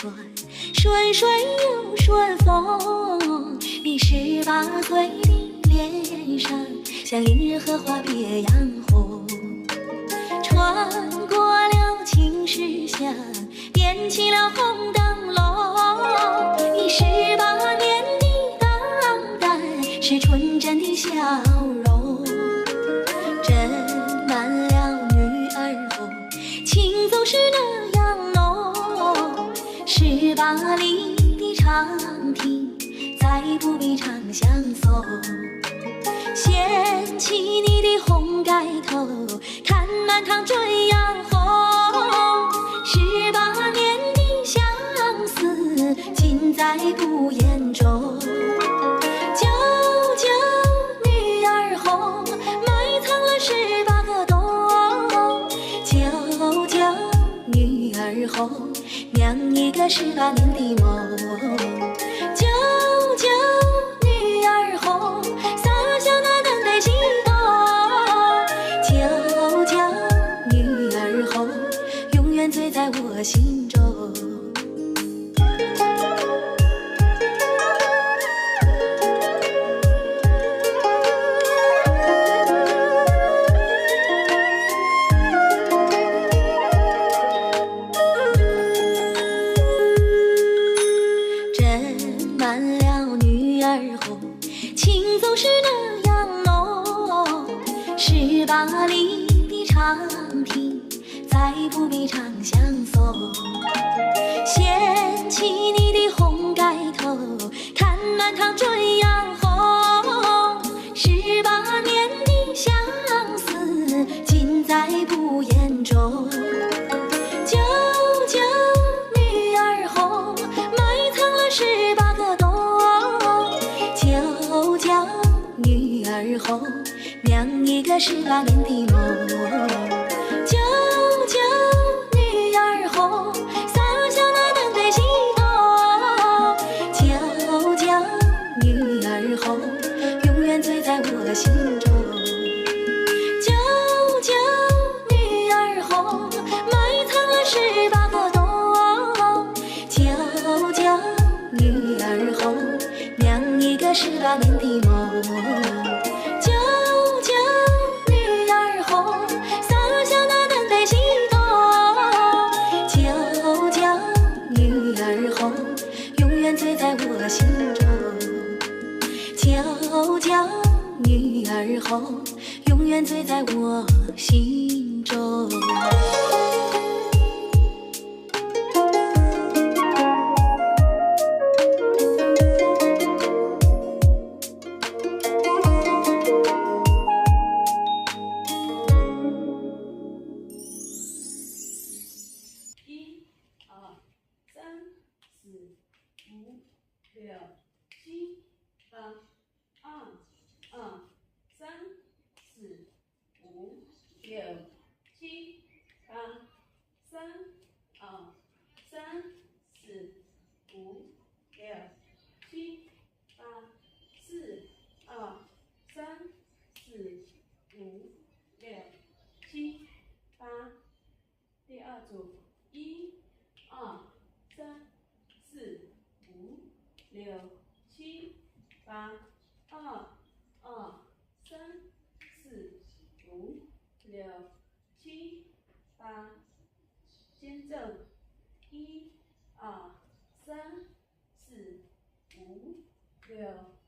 转，顺水又顺风。你18岁的脸上，像映日荷花别样红。穿过了青石巷，点起了红灯笼。你18年的当代，是纯真的笑容，斟满了女儿红，情总是那样浓。18里的长亭，再不必唱相送。掀起你的红盖头，看满堂春阳红。18年的相思，尽在不言中。九九女儿红，埋藏了18个冬。九九女儿红，酿一个18年的梦。九九女儿红，洒下那淡淡心动。九九女儿红，永远醉在我心中。斟满了女儿红，情总是那样浓。18里的长亭，再不必唱相送。掀起你的红盖头，看满堂春阳红。18年的相思，尽在不言中。九九女儿红，埋藏了18个冬。九九女儿红，酿一个18年的梦。九九女儿红，洒下那淡淡心动。九九女儿红，永远醉在我心中。九九女儿红，埋藏了18个冬。九九女儿红，酿一个18年的梦。九九女儿红，洒下那淡淡心动。九九女儿红，永远醉在我心中。九九女儿红，永远醉在我心中。第二组1、2、3、4、5、6、7、8、2、2、3、4、5、6、7、8，先正1、2、3、4、5、6。